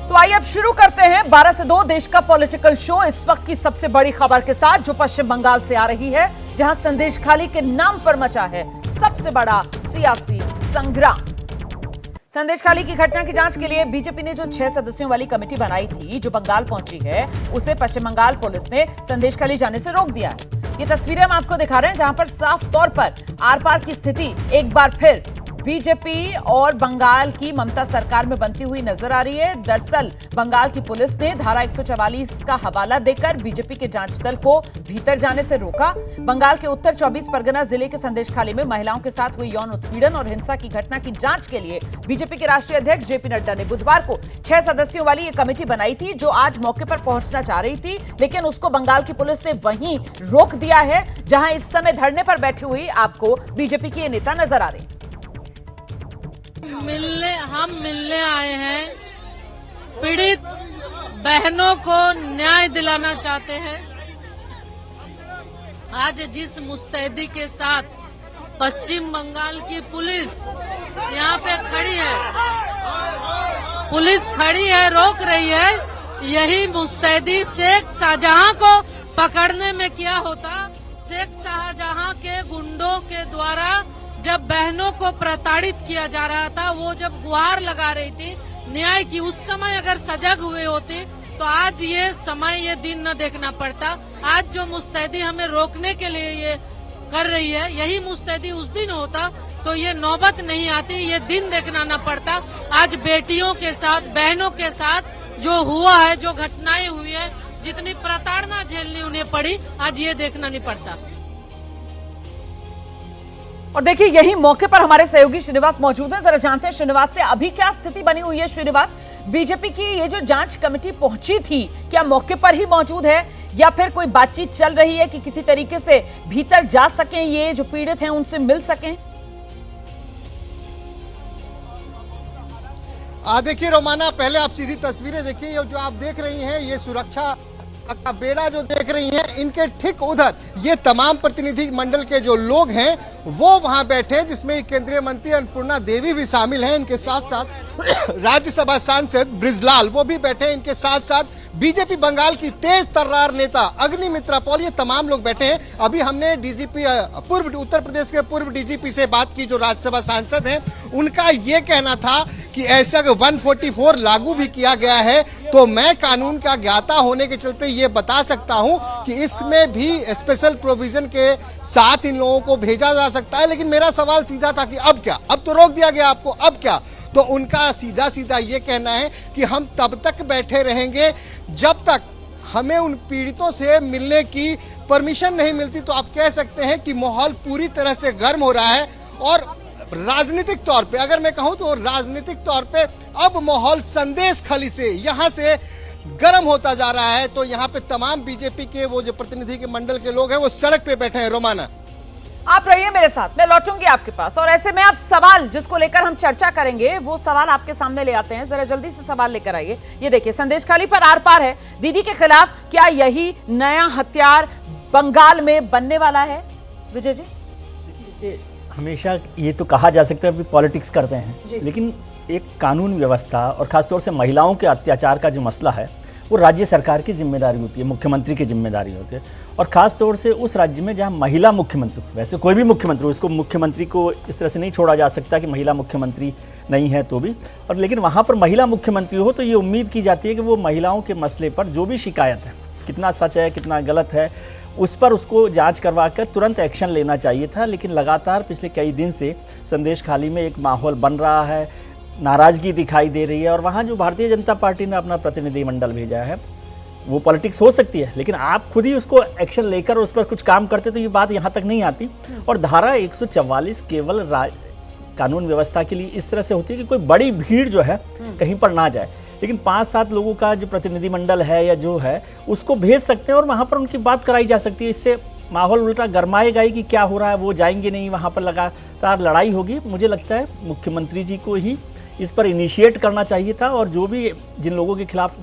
तो आइए अब शुरू करते हैं 12 से 2 देश का पॉलिटिकल शो इस वक्त की सबसे बड़ी खबर के साथ, जो पश्चिम बंगाल से आ रही है, जहां संदेशखाली के नाम पर मचा है सबसे बड़ा सियासी संग्राम। संदेशखाली की घटना की जांच के लिए बीजेपी ने जो 6 सदस्यों वाली कमेटी बनाई थी, जो बंगाल पहुंची है, उसे पश्चिम बंगाल पुलिस ने संदेशखाली जाने से रोक दिया है। ये तस्वीरें हम आपको दिखा रहे हैं, जहां पर साफ तौर पर आर पार की स्थिति एक बार फिर बीजेपी और बंगाल की ममता सरकार में बनती हुई नजर आ रही है। दरअसल बंगाल की पुलिस ने धारा 144 का हवाला देकर बीजेपी के जांच दल को भीतर जाने से रोका। बंगाल के उत्तर 24 परगना जिले के संदेशखाली में महिलाओं के साथ हुई यौन उत्पीड़न और हिंसा की घटना की जांच के लिए बीजेपी के राष्ट्रीय अध्यक्ष जेपी नड्डा ने बुधवार को 6 सदस्यों वाली ये कमेटी बनाई थी, जो आज मौके पर पहुंचना चाह रही थी, लेकिन उसको बंगाल की पुलिस ने वहीं रोक दिया है, जहां इस समय धरने पर बैठी हुई आपको बीजेपी की ये नेता नजर आ रही है। हम मिलने आए हैं, पीड़ित बहनों को न्याय दिलाना चाहते हैं। आज जिस मुस्तैदी के साथ पश्चिम बंगाल की पुलिस यहाँ पे खड़ी है, पुलिस खड़ी है, रोक रही है, यही मुस्तैदी शेख शाहजहां को पकड़ने में क्या होता। शेख शाहजहां के गुंडों के द्वारा जब बहनों को प्रताड़ित किया जा रहा था, वो जब गुहार लगा रही थी न्याय की, उस समय अगर सजग हुए होते तो आज ये समय, ये दिन न देखना पड़ता। आज जो मुस्तैदी हमें रोकने के लिए ये कर रही है, यही मुस्तैदी उस दिन होता तो ये नौबत नहीं आती, ये दिन देखना न पड़ता। आज बेटियों के साथ, बहनों के साथ जो हुआ है, जो घटनाएं हुई है, जितनी प्रताड़ना झेलनी उन्हें पड़ी, आज ये देखना नहीं पड़ता। और देखिए, यही मौके पर हमारे सहयोगी श्रीनिवास मौजूद हैं। जरा जानते हैं श्रीनिवास से अभी क्या स्थिति बनी हुई है। श्रीनिवास, बीजेपी की ये जो जांच कमेटी पहुंची थी, क्या मौके पर ही मौजूद है या फिर कोई बातचीत चल रही है कि किसी तरीके से भीतर जा सकें, ये जो पीड़ित हैं उनसे मिल सकें? देखिए रोमाना, पहले आप सीधी तस्वीरें देखिए। ये जो आप देख रही हैं, ये सुरक्षा का बेड़ा जो देख रही हैं, इनके ठीक उधर ये तमाम प्रतिनिधि मंडल के जो लोग हैं वो वहां बैठे हैं, जिसमें केंद्रीय मंत्री अन्नपूर्णा देवी भी शामिल हैं। इनके साथ साथ राज्यसभा सांसद ब्रिजलाल वो भी बैठे हैं। इनके साथ साथ बीजेपी बंगाल की तेज तर्रार नेता अग्निमित्रा पॉल, ये तमाम लोग बैठे हैं। अभी हमने डीजीपी पूर्व उत्तर प्रदेश के पूर्व डीजीपी से बात की, जो राज्यसभा सांसद हैं। उनका ये कहना था कि ऐसा 144 लागू भी किया गया है, तो मैं कानून का ज्ञाता होने के चलते ये बता सकता हूं कि इसमें भी स्पेशल प्रोविजन के साथ इन लोगों को भेजा जा सकता है। लेकिन मेरा सवाल सीधा था कि अब क्या, अब तो रोक दिया गया आपको, अब क्या? तो उनका सीधा सीधा ये कहना है कि हम तब तक बैठे रहेंगे जब तक हमें उन पीड़ितों से मिलने की परमिशन नहीं मिलती। तो आप कह सकते हैं कि माहौल पूरी तरह से गर्म हो रहा है। और राजनीतिक तौर पे अगर मैं कहूं तो राजनीतिक तौर पे अब माहौल संदेशखाली से यहां से गर्म होता जा रहा है। तो यहां पे तमाम बीजेपी के वो जो प्रतिनिधि के मंडल के लोग हैं वो सड़क पे बैठे हैं। रोमाना, आप रहिए मेरे साथ, मैं लौटूंगी आपके पास। और ऐसे में आप सवाल जिसको लेकर हम चर्चा करेंगे, वो सवाल आपके सामने ले आते हैं। जरा जल्दी से सवाल लेकर आइए। ये देखिए, संदेशखाली पर आर पार है दीदी के खिलाफ, क्या यही नया हथियार बंगाल में बनने वाला है? विजय जी, हमेशा ये तो कहा जा सकता है कि पॉलिटिक्स करते हैं, लेकिन एक कानून व्यवस्था और खासतौर से महिलाओं के अत्याचार का जो मसला है, वो राज्य सरकार की जिम्मेदारी होती है, मुख्यमंत्री की जिम्मेदारी होती है। और खास तौर से उस राज्य में जहां महिला मुख्यमंत्री, वैसे कोई भी मुख्यमंत्री, उसको मुख्यमंत्री को इस तरह से नहीं छोड़ा जा सकता कि महिला मुख्यमंत्री नहीं है तो भी, और लेकिन वहां पर महिला मुख्यमंत्री हो तो ये उम्मीद की जाती है कि वो महिलाओं के मसले पर जो भी शिकायत है, कितना सच है कितना गलत है, उस पर उसको जांच करवाकर तुरंत एक्शन लेना चाहिए था। लेकिन लगातार पिछले कई दिन से संदेशखाली में एक माहौल बन रहा है, नाराज़गी दिखाई दे रही है। और वहाँ जो भारतीय जनता पार्टी ने अपना प्रतिनिधिमंडल भेजा है, वो पॉलिटिक्स हो सकती है, लेकिन आप खुद ही उसको एक्शन लेकर उस पर कुछ काम करते तो ये बात यहाँ तक नहीं आती। और धारा 144 केवल कानून व्यवस्था के लिए इस तरह से होती है कि कोई बड़ी भीड़ जो है कहीं पर ना जाए, लेकिन 5-7 लोगों का जो प्रतिनिधिमंडल है या जो है उसको भेज सकते हैं और वहाँ पर उनकी बात कराई जा सकती है। इससे माहौल उल्टा गरमाएगा ही कि क्या हो रहा है, वो जाएंगे नहीं, वहाँ पर लगातार लड़ाई होगी। मुझे लगता है मुख्यमंत्री जी को ही इस पर इनिशिएट करना चाहिए था, और जो भी जिन लोगों के खिलाफ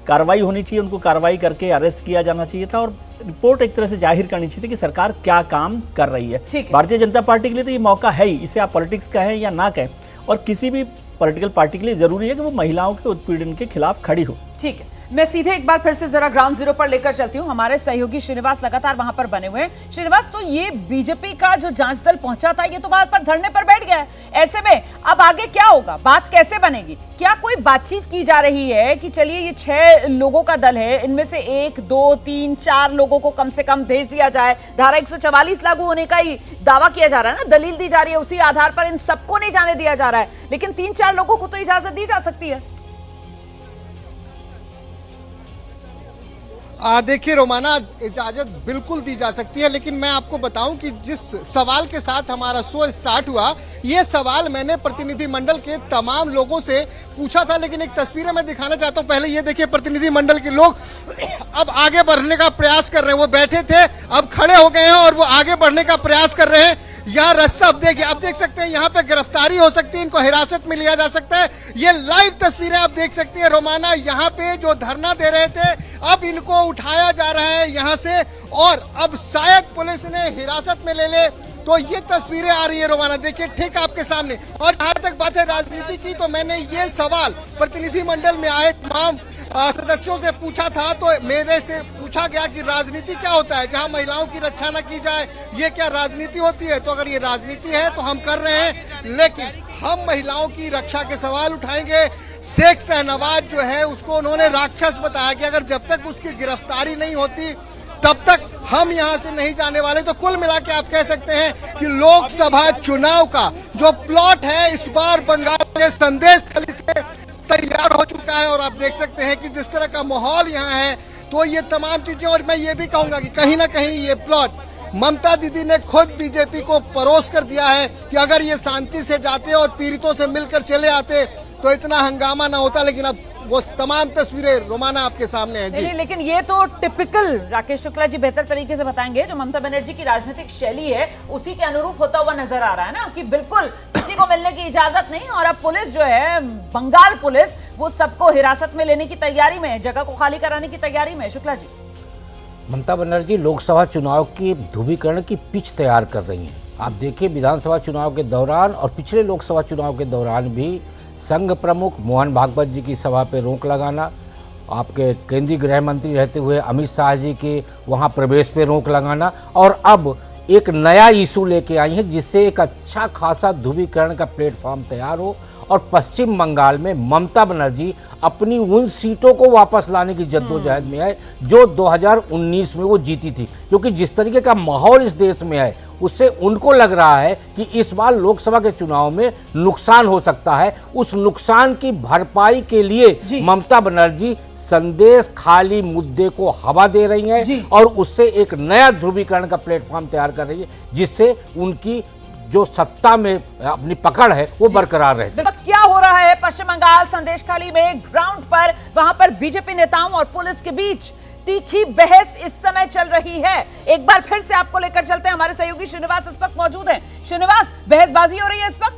कार्रवाई होनी चाहिए उनको कार्रवाई करके अरेस्ट किया जाना चाहिए था, और रिपोर्ट एक तरह से जाहिर करनी चाहिए थी कि सरकार क्या काम कर रही है। भारतीय जनता पार्टी के लिए तो ये मौका है ही, इसे आप पॉलिटिक्स कहें या ना कहें, और किसी भी पॉलिटिकल पार्टी के लिए जरूरी है कि वो महिलाओं के उत्पीड़न के खिलाफ खड़ी हो। ठीक है, मैं सीधे एक बार फिर से जरा ग्राउंड जीरो पर लेकर चलती हूं। हमारे सहयोगी श्रीनिवास लगातार वहां पर बने हुए हैं। श्रीनिवास, तो ये बीजेपी का जो जांच दल पहुंचा था, ये तो बात पर धरने पर बैठ गया है। ऐसे में अब आगे क्या होगा, बात कैसे बनेगी? क्या कोई बातचीत की जा रही है कि चलिए ये 6 लोगों का दल है, इनमें से 1, 2, 3, 4 लोगों को कम से कम भेज दिया जाए, धारा 144 लागू होने का ही दावा किया जा रहा है ना, दलील दी जा रही है, उसी आधार पर इन सबको नहीं जाने दिया जा रहा है, लेकिन 3-4 लोगों को तो इजाजत दी जा सकती है। देखिए रोमाना, इजाजत बिल्कुल दी जा सकती है, लेकिन मैं आपको बताऊं कि जिस सवाल के साथ हमारा शो स्टार्ट हुआ, ये सवाल मैंने प्रतिनिधिमंडल के तमाम लोगों से पूछा था, लेकिन एक तस्वीरें मैं दिखाना चाहता हूं। पहले ये देखिए, प्रतिनिधिमंडल के लोग अब आगे बढ़ने का प्रयास कर रहे हैं। वो बैठे थे, अब खड़े हो गए हैं और वो आगे बढ़ने का प्रयास कर रहे हैं। यहाँ रास्ता अब देखिए, आप देख सकते हैं यहाँ पे गिरफ्तारी हो सकती है, इनको हिरासत में लिया जा सकता है। ये लाइव तस्वीरें आप देख सकते हैं रोमाना। यहाँ पे जो धरना दे रहे थे, अब इनको उठाया जा रहा है यहाँ से, और अब शायद पुलिस ने हिरासत में ले ले, तो ये तस्वीरें आ रही है रोमाना, देखिए ठीक आपके सामने। और जहां तक बात है राजनीति की, तो मैंने ये सवाल प्रतिनिधिमंडल में आए तमाम सदस्यों से पूछा था, तो मेरे से पूछा गया कि राजनीति क्या होता है, जहां महिलाओं की रक्षा न की जाए, ये क्या राजनीति होती है? तो अगर ये राजनीति है तो हम कर रहे हैं, लेकिन हम महिलाओं की रक्षा के सवाल उठाएंगे। शेख शाहनवाज जो है, उसको उन्होंने राक्षस बताया कि अगर जब तक उसकी गिरफ्तारी नहीं होती तब तक हम यहां से नहीं जाने वाले। तो कुल मिला के आप कह सकते हैं कि लोकसभा चुनाव का जो प्लॉट है, इस बार बंगाल के संदेश खाली से तैयार हो चुका है। और आप देख सकते हैं कि जिस तरह का माहौल यहाँ है, तो ये तमाम चीजें, और मैं ये भी कहूंगा कि कहीं ना कहीं ये प्लॉट ममता दीदी ने खुद बीजेपी को परोस कर दिया है कि अगर ये शांति से जाते और पीड़ितों से मिलकर चले आते तो इतना हंगामा ना होता। लेकिन अब वो तमाम तस्वीरें रोमाना आपके सामने हैं जी। नहीं, लेकिन ये तो टिपिकल, राकेश शुक्ला जी बेहतर तरीके से बताएंगे, जो ममता बनर्जी की राजनीतिक शैली है उसी के अनुरूप होता हुआ नजर आ रहा है ना, कि बिल्कुल किसी को मिलने की इजाजत नहीं। और अब पुलिस जो है, बंगाल पुलिस, वो सबको हिरासत में लेने की तैयारी में है, जगह को खाली कराने की तैयारी में है। शुक्ला जी, ममता बनर्जी लोकसभा चुनाव की ध्रुवीकरण की पिच तैयार कर रही हैं। आप देखिए, विधानसभा चुनाव के दौरान और पिछले लोकसभा चुनाव के दौरान भी संघ प्रमुख मोहन भागवत जी की सभा पर रोक लगाना, आपके केंद्रीय गृह मंत्री रहते हुए अमित शाह जी के वहां प्रवेश पे रोक लगाना, और अब एक नया इशू लेके आई है जिससे एक अच्छा खासा ध्रुवीकरण का प्लेटफॉर्म तैयार हो और पश्चिम बंगाल में ममता बनर्जी अपनी उन सीटों को वापस लाने की जद्दोजहद में है जो 2019 में वो जीती थी। क्योंकि जिस तरीके का माहौल इस देश में है, उससे उनको लग रहा है कि इस बार लोकसभा के चुनाव में नुकसान हो सकता है। उस नुकसान की भरपाई के लिए ममता बनर्जी संदेश खाली मुद्दे को हवा दे रही हैं और उससे एक नया ध्रुवीकरण का प्लेटफॉर्म तैयार कर रही है, जिससे उनकी जो सत्ता में अपनी पकड़ है वो बरकरार रहे। क्या हो रहा है पश्चिम बंगाल संदेशखाली में ग्राउंड पर? वहां पर बीजेपी नेताओं और पुलिस के बीच तीखी बहस इस समय चल रही है। एक बार फिर से आपको लेकर चलते हैं, हमारे सहयोगी श्रीनिवास इस वक्त मौजूद हैं। श्रीनिवास, बहसबाजी हो रही है इस वक्त?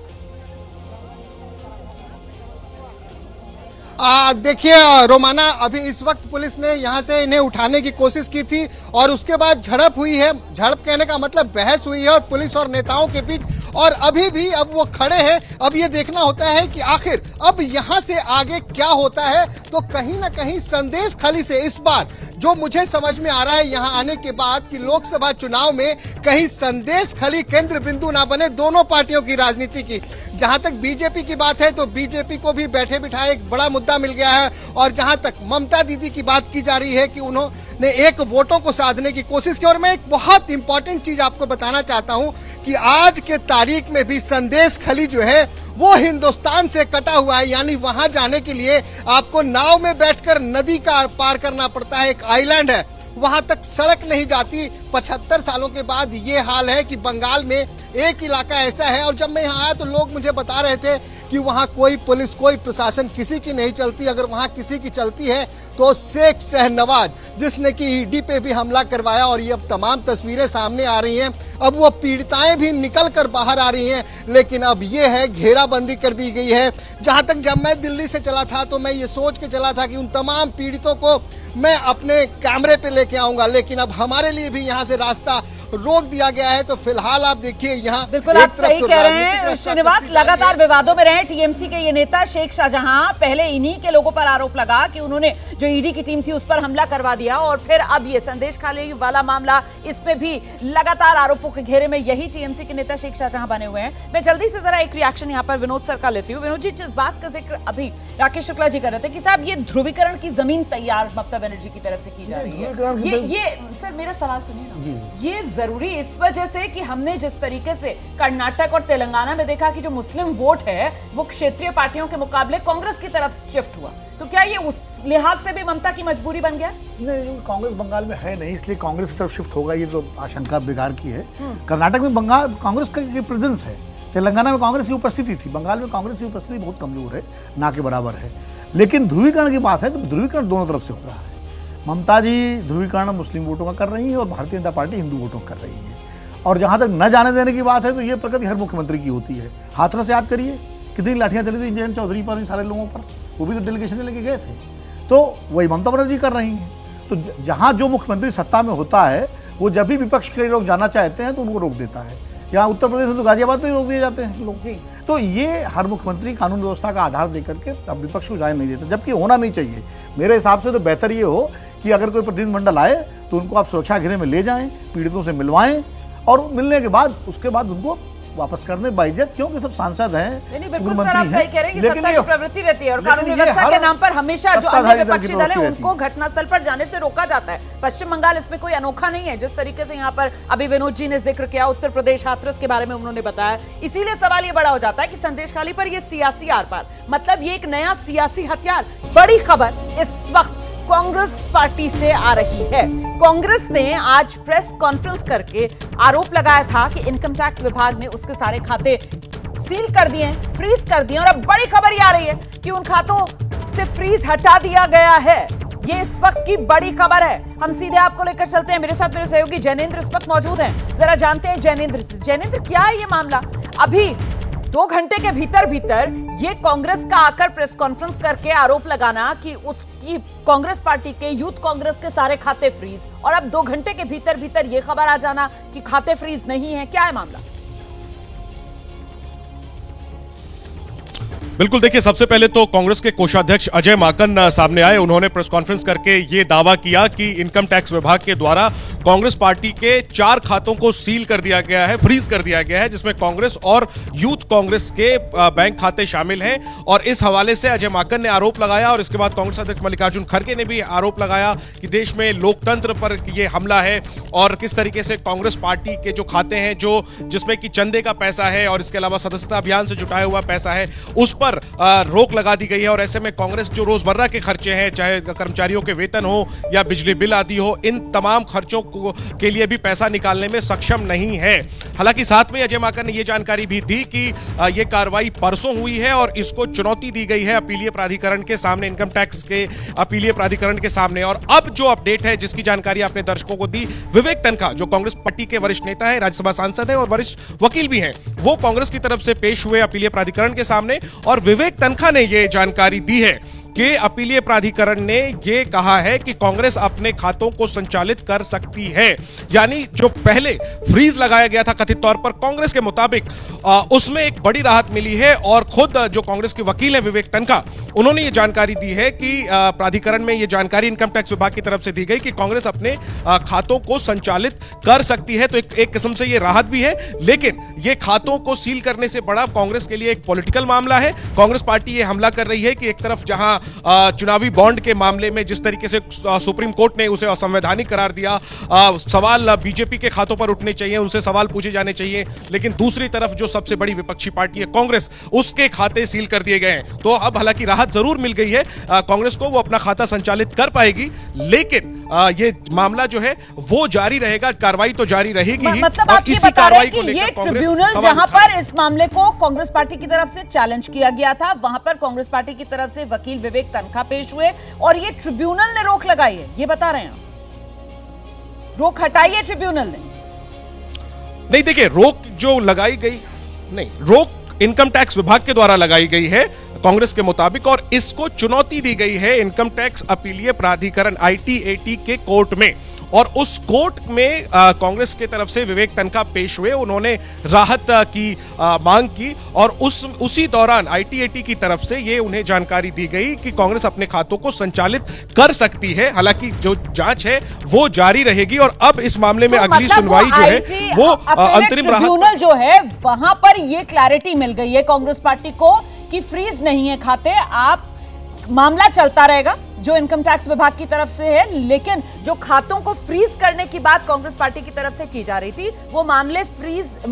देखिए रोमाना, अभी इस वक्त पुलिस ने यहां से इन्हें उठाने की कोशिश की थी और उसके बाद झड़प हुई है। झड़प कहने का मतलब बहस हुई है और पुलिस और नेताओं के बीच, और अभी भी अब वो खड़े हैं। अब ये देखना होता है कि आखिर अब यहां से आगे क्या होता है। तो कहीं ना कहीं संदेश खाली से इस बार जो मुझे समझ में आ रहा है यहां आने के बाद, कि लोकसभा चुनाव में कहीं संदेश खाली केंद्र बिंदु ना बने दोनों पार्टियों की राजनीति की। जहां तक बीजेपी की बात है तो बीजेपी को भी बैठे बिठाए एक बड़ा मुद्दा मिल गया है, और जहां तक ममता दीदी की बात की जा रही है कि उन्होंने एक वोटों को साधने की कोशिश की। और मैं एक बहुत इंपॉर्टेंट चीज आपको बताना चाहता हूं कि आज के तारीख में भी संदेश खाली जो है वो हिंदुस्तान से कटा हुआ है, यानी वहां जाने के लिए आपको नाव में बैठकर नदी का पार करना पड़ता है। एक आइलैंड है, वहां तक सड़क नहीं जाती। 75 सालों के बाद ये हाल है कि बंगाल में एक इलाका ऐसा है। और जब मैं यहाँ आया तो लोग मुझे बता रहे थे कि वहाँ कोई पुलिस, कोई प्रशासन किसी की नहीं चलती। अगर वहाँ किसी की चलती है तो शेख शाहनवाज, जिसने कि ईडी पे भी हमला करवाया, और ये अब तमाम तस्वीरें सामने आ रही हैं। अब वो पीड़िताएं भी निकल कर बाहर आ रही हैं, लेकिन अब ये है घेराबंदी कर दी गई है। जहाँ तक जब मैं दिल्ली से चला था तो मैं ये सोच के चला था कि उन तमाम पीड़ितों को मैं अपने कैमरे पे लेके आऊंगा, लेकिन अब हमारे लिए भी यहाँ से रास्ता रोक दिया गया है। तो फिलहाल आप देखिए यहाँ बिल्कुल आप सही कह रहे हैं श्रीनिवास, लगातार विवादों में रहे टीएमसी के ये नेता शेख शाहजहां। पहले इन्हीं के लोगों पर आरोप लगा कि उन्होंने जो ईडी की टीम थी उस पर हमला करवा दिया, और फिर अब ये संदेश खाली वाला मामला, इसमें भी लगातार आरोपों के घेरे में यही टीएमसी के नेता शेख शाहजहां बने हुए हैं। मैं जल्दी से जरा एक रिएक्शन यहाँ पर विनोद सर का लेती हूँ। विनोद जी, जिस बात का जिक्र अभी राकेश शुक्ला जी कर रहे थे कि साहब ये ध्रुवीकरण की जमीन तैयार ममता बनर्जी की तरफ से की जा रही है, ये सर मेरा सवाल सुनिए ना, ये जरूरी इस वजह से कि हमने जिस तरीके से कर्नाटक और तेलंगाना में देखा कि जो मुस्लिम वोट है वो क्षेत्रीय पार्टियों के मुकाबले कांग्रेस की तरफ शिफ्ट हुआ, तो क्या ये उस लिहाज से भी ममता की मजबूरी बन गया? नहीं, कांग्रेस बंगाल में है नहीं, इसलिए कांग्रेस की तरफ शिफ्ट होगा, ये तो आशंका बेकार की है। कर्नाटक में बंगाल कांग्रेस का प्रेजेंस है, तेलंगाना में कांग्रेस की उपस्थिति थी, बंगाल में कांग्रेस की उपस्थिति बहुत कमजोर है, ना के बराबर है। लेकिन ध्रुवीकरण की बात है तो ध्रुवीकरण दोनों तरफ से हो रहा है। ममता जी ध्रुवीकरण मुस्लिम वोटों का कर रही है और भारतीय जनता पार्टी हिंदू वोटों का कर रही है। और जहाँ तक न जाने देने की बात है तो ये प्रगति हर मुख्यमंत्री की होती है। हाथरस याद करिए कितनी लाठियाँ चली थी जयंत चौधरी पर, सारे लोगों पर, वो भी तो डेलीगेशन लेके गए थे। तो वही ममता बनर्जी कर रही हैं। तो जहाँ जो मुख्यमंत्री सत्ता में होता है वो जब भी विपक्ष के लोग जाना चाहते हैं तो उनको रोक देता है। यहाँ उत्तर प्रदेश में तो गाजियाबाद में रोक दिए जाते हैं लोग। तो ये हर मुख्यमंत्री कानून व्यवस्था का आधार देकर के अब विपक्ष को जाने नहीं देता, जबकि होना नहीं चाहिए। मेरे हिसाब से तो बेहतर ये हो कि अगर कोई प्रतिनिधिमंडल आए तो उनको आप सुरक्षा घेरे में ले जाएं, पीड़ितों से मिलवाएं, और मिलने के बाद उसके बाद उनको वापस करने बाइज्जत, क्योंकि सब सांसद हैं, बिल्कुल सर, आप सही कह रहे हैं कि सत्ता की प्रवृत्ति रहती है और कानून व्यवस्था के नाम पर हमेशा जो अन्य विपक्षी दल है उनको घटनास्थल पर जाने से रोका जाता है। पश्चिम बंगाल इसमें कोई अनोखा नहीं है। जिस तरीके से यहाँ पर अभी विनोद जी ने जिक्र किया उत्तर प्रदेश हाथरस के बारे में उन्होंने बताया, इसीलिए सवाल ये बड़ा हो जाता है कि संदेश खाली पर ये सियासी आर पार, मतलब ये एक नया सियासी हथियार। बड़ी खबर इस वक्त कांग्रेस पार्टी से आ रही है। कांग्रेस ने आज प्रेस कॉन्फ्रेंस करके आरोप लगाया था कि इनकम टैक्स विभाग ने उसके सारे खाते सील कर दिए, फ्रीज कर दिए, और अब बड़ी खबर ये आ रही है कि उन खातों से फ्रीज हटा दिया गया है। ये इस वक्त की बड़ी खबर है। हम सीधे आपको लेकर चलते हैं, मेरे साथ मेरे सहयोगी जैनेंद्र इस वक्त मौजूद हैं। जरा जानते हैं जैनेंद्र से। जैनेंद्र, क्या है ये मामला? अभी 2 घंटे के भीतर ये कांग्रेस का आकर प्रेस कॉन्फ्रेंस करके आरोप लगाना कि उसकी कांग्रेस पार्टी के यूथ कांग्रेस के सारे खाते फ्रीज, और अब 2 घंटे के भीतर ये खबर आ जाना कि खाते फ्रीज नहीं है, क्या है मामला? बिल्कुल, देखिए, सबसे पहले तो कांग्रेस के कोषाध्यक्ष अजय माकन सामने आए। उन्होंने प्रेस कॉन्फ्रेंस करके ये दावा किया कि इनकम टैक्स विभाग के द्वारा कांग्रेस पार्टी के 4 खातों को सील कर दिया गया है, फ्रीज कर दिया गया है, जिसमें कांग्रेस और यूथ कांग्रेस के बैंक खाते शामिल हैं। और इस हवाले से अजय माकन ने आरोप लगाया, और इसके बाद कांग्रेस अध्यक्ष मल्लिकार्जुन खड़गे ने भी आरोप लगाया कि देश में लोकतंत्र पर ये हमला है, और किस तरीके से कांग्रेस पार्टी के जो खाते हैं, जो जिसमें कि चंदे का पैसा है और इसके अलावा सदस्यता अभियान से जुटाया हुआ पैसा है, उस पर रोक लगा दी गई है। और ऐसे में कांग्रेस जो रोजमर्रा के खर्चे हैं, चाहे कर्मचारियों के वेतन हो या बिजली बिल आदि हो, इन तमाम खर्चों के लिए भी पैसा निकालने में सक्षम नहीं है। हालांकि साथ में अजय माकन ने यह जानकारी भी दी कि यह कार्रवाई परसों हुई है और इसको चुनौती दी गई है अपीलीय प्राधिकरण के सामने, इनकम टैक्स के अपीलीय प्राधिकरण के सामने। और अब जो अपडेट है, जिसकी जानकारी आपने दर्शकों को दी, विवेक तनखा जो कांग्रेस पार्टी के वरिष्ठ नेता है, राज्यसभा सांसद है और वरिष्ठ वकील भी हैं, वो कांग्रेस की तरफ से पेश हुए अपीलीय प्राधिकरण के सामने। और विवेक तनखा ने यह जानकारी दी है कि अपीलीय प्राधिकरण ने यह कहा है कि कांग्रेस अपने खातों को संचालित कर सकती है। यानी जो पहले फ्रीज लगाया गया था कथित तौर पर कांग्रेस के मुताबिक, उसमें एक बड़ी राहत मिली है। और खुद जो कांग्रेस के वकील हैं विवेक तनखा, उन्होंने ये जानकारी दी है कि प्राधिकरण में ये जानकारी इनकम टैक्स विभाग की तरफ से दी गई कि कांग्रेस अपने खातों को संचालित कर सकती है। तो एक किस्म से ये राहत भी है, लेकिन ये खातों को सील करने से बड़ा कांग्रेस के लिए एक पॉलिटिकल मामला है। कांग्रेस पार्टी ये हमला कर रही है कि एक तरफ जहां चुनावी बॉन्ड के मामले में जिस तरीके से सुप्रीम कोर्ट ने उसे असंवैधानिक करार दिया, सवाल बीजेपी के खातों पर उठने चाहिए, उनसे सवाल पूछे जाने चाहिए, लेकिन दूसरी तरफ जो सबसे बड़ी विपक्षी पार्टी है कांग्रेस, उसके खाते सील कर दिए गए हैं। तो अब हालांकि राहत जरूर मिल गई है कांग्रेस को, वो अपना खाता संचालित कर पाएगी, लेकिन ये मामला जो है वो जारी रहेगा, कार्रवाई तो जारी रहेगी ही। मतलब आप ये बता रहे हैं कि ये ट्रिब्यूनल जहां पर इस मामले को कांग्रेस पार्टी की तरफ से चैलेंज किया गया था, वहां पर कांग्रेस पार्टी की तरफ से वकील विवेक तनखा पेश हुए और ये ट्रिब्यूनल ने रोक लगाई है, ये बता रहे हैं? रोक हटाई है ट्रिब्यूनल ने? नहीं, देखिए, रोक जो लगाई गई, नहीं, रोक इनकम टैक्स विभाग के द्वारा लगाई गई है। कांग्रेस के मुताबिक, और इसको चुनौती दी गई है इनकम टैक्स अपीलीय प्राधिकरण ITAT के कोर्ट में। और उस कोर्ट में कांग्रेस के तरफ से विवेक तनखा पेश हुए, उन्होंने राहत की मांग की, और उसी दौरान ITAT की तरफ से ये उन्हें जानकारी दी गई कि कांग्रेस अपने खातों को संचालित कर सकती है, हालांकि जो जांच है वो जारी रहेगी। और अब इस मामले में अगली सुनवाई जो है वो अंतरिम ट्रिब्यूनल जो है वहां पर ये क्लैरिटी मिल गई है कांग्रेस पार्टी को कि फ्रीज नहीं है खाते, आप मामला चलता रहेगा जो इनकम टैक्स विभाग की तरफ से है, लेकिन जो खातों को फ्रीज करने की बात कांग्रेस पार्टी की तरफ से की जा रही थी वो मामले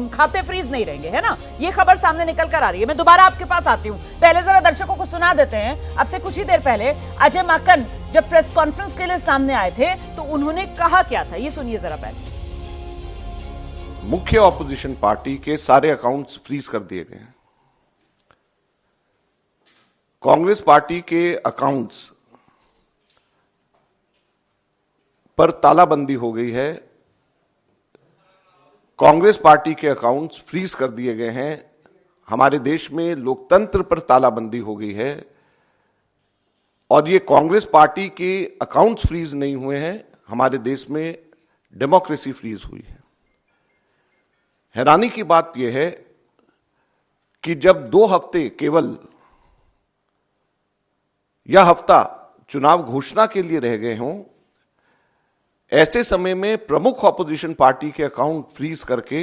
खाते फ्रीज नहीं रहेंगे, है ना। ये खबर सामने निकल कर आ रही है। मैं दोबारा आपके पास आती हूं, पहले जरा दर्शकों को सुना देते हैं। अब से कुछ ही देर पहले अजय माकन जब प्रेस कॉन्फ्रेंस के लिए सामने आए थे तो उन्होंने कहा क्या था, ये सुनिए जरा पहले। मुख्य ऑपोजिशन पार्टी के सारे अकाउंट्स फ्रीज कर दिए गए हैं। कांग्रेस पार्टी के अकाउंट्स पर तालाबंदी हो गई है। कांग्रेस पार्टी के अकाउंट्स फ्रीज कर दिए गए हैं। हमारे देश में लोकतंत्र पर तालाबंदी हो गई है, और ये कांग्रेस पार्टी के अकाउंट्स फ्रीज नहीं हुए हैं, हमारे देश में डेमोक्रेसी फ्रीज हुई है। हैरानी की बात यह है कि जब 2 हफ्ते केवल यह हफ्ता चुनाव घोषणा के लिए रह गए हों, ऐसे समय में प्रमुख ऑपोजिशन पार्टी के अकाउंट फ्रीज करके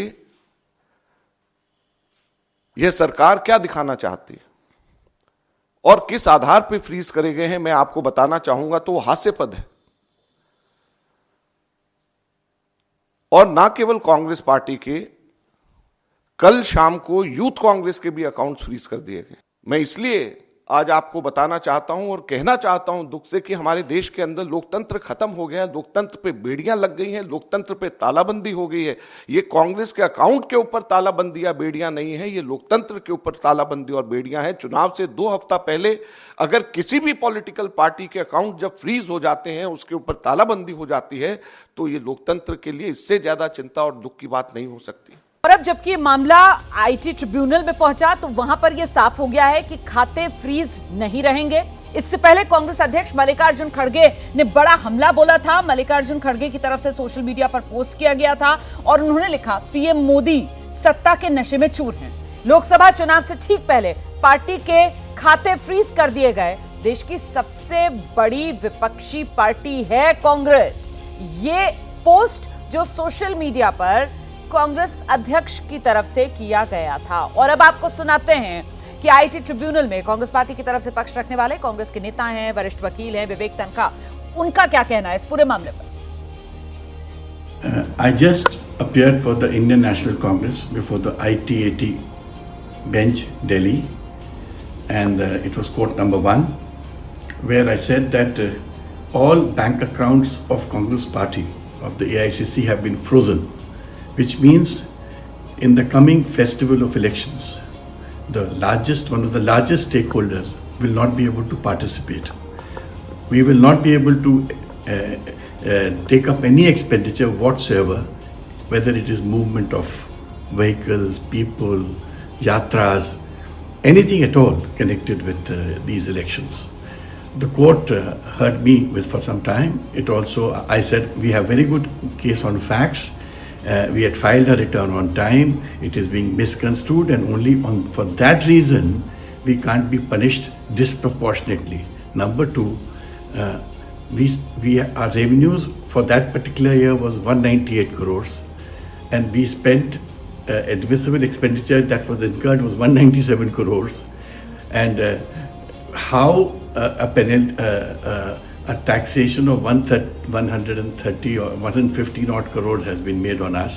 यह सरकार क्या दिखाना चाहती है और किस आधार पर फ्रीज करे गए हैं, मैं आपको बताना चाहूंगा तो वो हास्यास्पद है। और ना केवल कांग्रेस पार्टी के, कल शाम को यूथ कांग्रेस के भी अकाउंट फ्रीज कर दिए गए। मैं इसलिए आज आपको बताना चाहता हूं और कहना चाहता हूं दुख से कि हमारे देश के अंदर लोकतंत्र खत्म हो गया है, लोकतंत्र पे बेड़ियां लग गई हैं, लोकतंत्र पे तालाबंदी हो गई है। ये कांग्रेस के अकाउंट के ऊपर तालाबंदी या बेड़ियां नहीं है, ये लोकतंत्र के ऊपर तालाबंदी और बेड़ियां हैं। चुनाव से 2 हफ्ता पहले अगर किसी भी पॉलिटिकल पार्टी के अकाउंट जब फ्रीज हो जाते हैं, उसके ऊपर तालाबंदी हो जाती है, तो ये लोकतंत्र के लिए इससे ज्यादा चिंता और दुख की बात नहीं हो सकती। और अब जबकि मामला IT ट्रिब्यूनल में पहुंचा तो वहां पर यह साफ हो गया है कि खाते फ्रीज नहीं रहेंगे। इससे पहले कांग्रेस अध्यक्ष मल्लिकार्जुन खड़गे ने बड़ा हमला बोला था। मल्लिकार्जुन खड़गे की तरफ से सोशल मीडिया पर पोस्ट किया गया था और उन्होंने लिखा, पीएम मोदी सत्ता के नशे में चूर हैं। लोकसभा चुनाव से ठीक पहले पार्टी के खाते फ्रीज कर दिए गए। देश की सबसे बड़ी विपक्षी पार्टी है कांग्रेस। ये पोस्ट जो सोशल मीडिया पर कांग्रेस अध्यक्ष की तरफ से किया गया था। और अब आपको सुनाते हैं कि IT ट्रिब्यूनल में कांग्रेस पार्टी की तरफ से पक्ष रखने वाले कांग्रेस के नेता हैं, वरिष्ठ वकील हैं विवेक तनखा, उनका क्या कहना है इस पूरे मामले पर। I just appeared for the Indian National Congress before the ITAT bench, Delhi, and it was court number 1, where I said that all bank accounts of Congress party of the AICC have been frozen, which means in the coming festival of elections, one of the largest stakeholders will not be able to participate. We will not be able to take up any expenditure whatsoever, whether it is movement of vehicles, people, yatras, anything at all connected with these elections. The court heard me for some time. I said we have very good case on facts. We had filed a return on time. It is being misconstrued, and only for that reason we can't be punished disproportionately. Number 2, our revenues for that particular year was 198 crores, and we spent admissible expenditure that was incurred was 197 crores, and how a taxation of 130 or 115 odd crores has been made on us,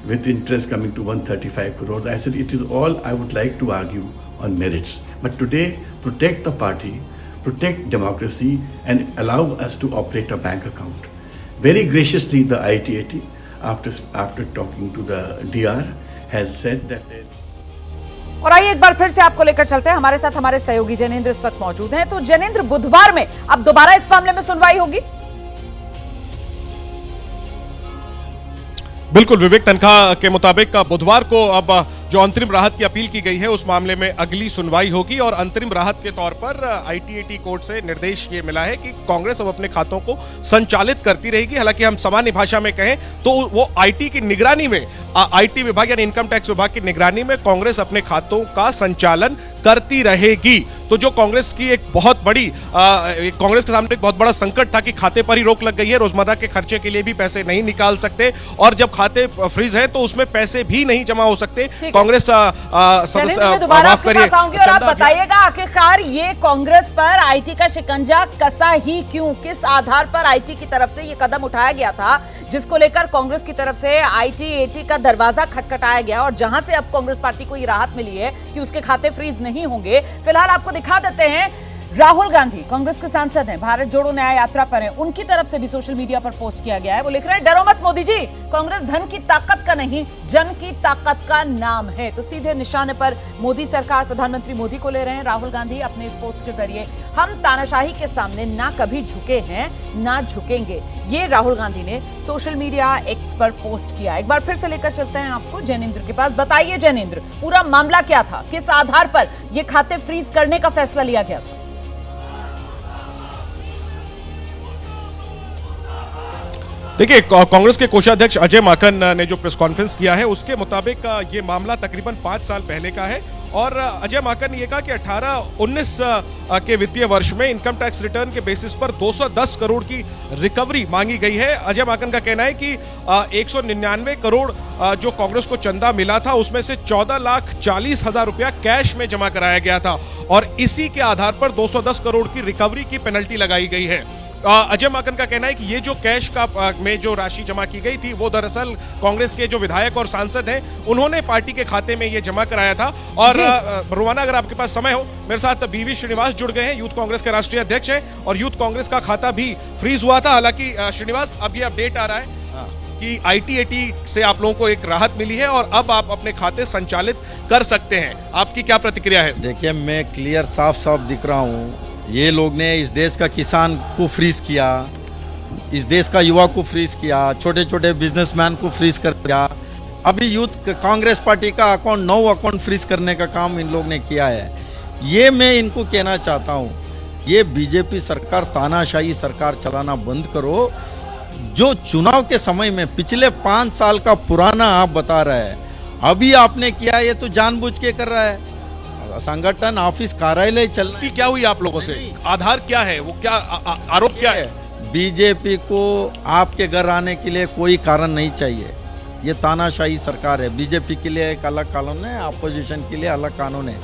with interest coming to 135 crores. I said it is all I would like to argue on merits. But today, protect the party, protect democracy, and allow us to operate a bank account. Very graciously, the ITAT, after talking to the DR, has said that और आइए एक बार फिर से आपको लेकर चलते हैं। हमारे साथ हमारे सहयोगी जैनेंद्र इस वक्त मौजूद हैं। तो जैनेंद्र, बुधवार में अब दोबारा इस मामले में सुनवाई होगी? बिल्कुल, विवेक तनखा के मुताबिक बुधवार को अब जो अंतरिम राहत की अपील की गई है उस मामले में अगली सुनवाई होगी और अंतरिम राहत के तौर पर आईटीएटी कोर्ट से निर्देश ये मिला है कि कांग्रेस अब अपने खातों को संचालित करती रहेगी। हालांकि हम सामान्य भाषा में कहें तो वो आईटी की निगरानी में, आईटी विभाग यानी इनकम टैक्स विभाग की निगरानी में कांग्रेस अपने खातों का संचालन करती रहेगी। तो जो कांग्रेस की एक बहुत बड़ी कांग्रेस के सामने एक बहुत बड़ा संकट था कि खाते पर ही रोक लग गई है, रोजमर्रा के खर्चे के लिए भी पैसे नहीं निकाल सकते और जब खाते फ्रीज हैं तो उसमें पैसे भी नहीं जमा हो सकते। कांग्रेस मैं दोबारा आपके पास आऊंगी और आप बताइएगा आखिरकार ये कांग्रेस पर आईटी का शिकंजा कसा ही क्यों, किस आधार पर आईटी की तरफ से ये कदम उठाया गया था जिसको लेकर कांग्रेस की तरफ से आईटीएटी का दरवाजा खटखटाया गया और जहां से अब कांग्रेस पार्टी को ये राहत मिली है कि उसके खाते फ्रीज नहीं होंगे। फिलहाल आपको दिखा देते हैं राहुल गांधी कांग्रेस के सांसद हैं, भारत जोड़ो न्याय यात्रा पर हैं, उनकी तरफ से भी सोशल मीडिया पर पोस्ट किया गया है। वो लिख रहे हैं, डरो मत मोदी जी, कांग्रेस धन की ताकत का नहीं जन की ताकत का नाम है। तो सीधे निशाने पर मोदी सरकार, प्रधानमंत्री मोदी को ले रहे हैं राहुल गांधी अपने इस पोस्ट के जरिए। हम तानाशाही के सामने ना कभी झुके हैं ना झुकेंगे, ये राहुल गांधी ने सोशल मीडिया एक्स पर पोस्ट किया। एक बार फिर से लेकर चलते हैं आपको जैनेंद्र के पास। बताइए जैनेंद्र, पूरा मामला क्या था, किस आधार पर यह खाते फ्रीज करने का फैसला लिया गया था? देखिए, कांग्रेस के कोषाध्यक्ष अजय माकन ने जो प्रेस कॉन्फ्रेंस किया है उसके मुताबिक ये मामला तकरीबन 5 साल पहले का है और अजय माकन ने यह कहा कि 18-19 के वित्तीय वर्ष में इनकम टैक्स रिटर्न के बेसिस पर 210 करोड़ की रिकवरी मांगी गई है। अजय माकन का कहना है कि 199 करोड़ जो कांग्रेस को चंदा मिला था उसमें से 14,40,000 रुपया कैश में जमा कराया गया था और इसी के आधार पर 210 करोड़ की रिकवरी की पेनल्टी लगाई गई है। अजय माकन का कहना है कि ये जो कैश का में जो राशि जमा की गई थी वो दरअसल कांग्रेस के जो विधायक और सांसद हैं उन्होंने पार्टी के खाते में ये जमा कराया था। और रोमाना, अगर आपके पास समय हो, मेरे साथ बीवी श्रीनिवास जुड़ गए हैं, यूथ कांग्रेस के राष्ट्रीय अध्यक्ष हैं और यूथ कांग्रेस का खाता भी फ्रीज हुआ था। हालांकि श्रीनिवास, अब ये अपडेट आ रहा है कि आईटीएटी से आप लोगों को एक राहत मिली है और अब आप अपने खाते संचालित कर सकते हैं। आपकी क्या प्रतिक्रिया है? देखिए, मैं क्लियर साफ साफ दिख रहा हूँ, ये लोग ने इस देश का किसान को फ्रीज किया, इस देश का युवा को फ्रीज किया, छोटे छोटे बिजनेसमैन को फ्रीज कर दिया। अभी यूथ कांग्रेस पार्टी का अकाउंट 9 अकाउंट फ्रीज करने का काम इन लोग ने किया है। ये मैं इनको कहना चाहता हूँ, ये बीजेपी सरकार तानाशाही सरकार चलाना बंद करो। जो चुनाव के समय में पिछले 5 साल का पुराना आप बता रहे हैं, अभी आपने किया, ये तो जानबूझ के कर रहा है। संगठन ऑफिस कार्यालय चलना। क्या हुई आप लोगों से? आधार क्या है, वो क्या आरोप क्या है? बीजेपी को आपके घर आने के लिए कोई कारण नहीं चाहिए। ये तानाशाही सरकार है। बीजेपी के लिए एक अलग कानून है, अपोजिशन के लिए अलग कानून है,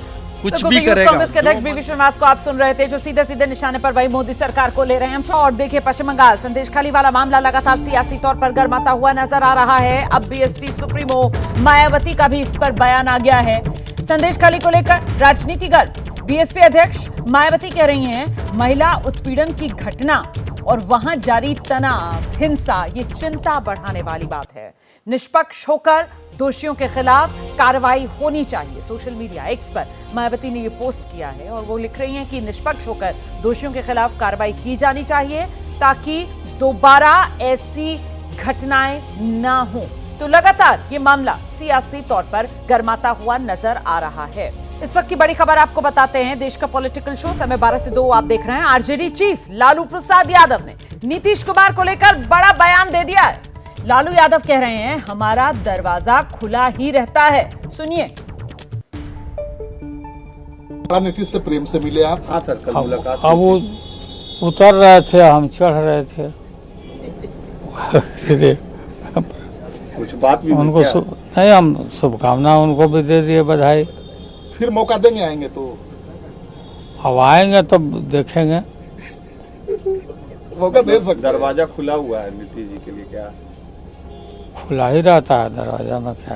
कुछ भी करेगा। कांग्रेस के अध्यक्ष बीवी श्रीनिवास को आप सुन रहे थे जो सीधे सीधे निशाने पर वही मोदी सरकार को ले रहे हैं। और देखिए, पश्चिम बंगाल संदेशखाली वाला मामला लगातार सियासी तौर पर गर्माता हुआ नजर आ रहा है। अब बीएसपी सुप्रीमो मायावती का भी इस पर बयान आ गया है। संदेशखाली को लेकर राजनीतिज्ञ बीएसपी अध्यक्ष मायावती कह रही हैं, महिला उत्पीड़न की घटना और वहां जारी तनाव, हिंसा, ये चिंता बढ़ाने वाली बात है। निष्पक्ष होकर दोषियों के खिलाफ कार्रवाई होनी चाहिए। सोशल मीडिया एक्स पर मायावती ने ये पोस्ट किया है और वो लिख रही हैं कि निष्पक्ष होकर दोषियों के खिलाफ कार्रवाई की जानी चाहिए ताकि दोबारा ऐसी घटनाएं ना हो। तो लगातार ये मामला सियासी तौर पर गर्माता हुआ नजर आ रहा है। इस वक्त की बड़ी खबर आपको बताते हैं। देश का पॉलिटिकल शो समय 12 से 2 आप देख रहे हैं। आरजेडी चीफ लालू प्रसाद यादव ने नीतीश कुमार को लेकर बड़ा बयान दे दिया है। लालू यादव कह रहे हैं, हमारा दरवाजा खुला ही रहता है। सुनिए। नीतीश से प्रेम से मिले आप? हाँ सर, कल मुलाकात। अब वो उतर रहे थे, हम चढ़ रहे थे। कुछ बात भी उनको नहीं, हम शुभकामना उनको भी दे दिए, बधाई। फिर मौका देंगे, आएंगे तो? अब आएंगे तब देखेंगे। मौका दे सकते। दरवाजा खुला हुआ है नीतीश जी के लिए, क्या खुला ही रहता है दरवाजा में, क्या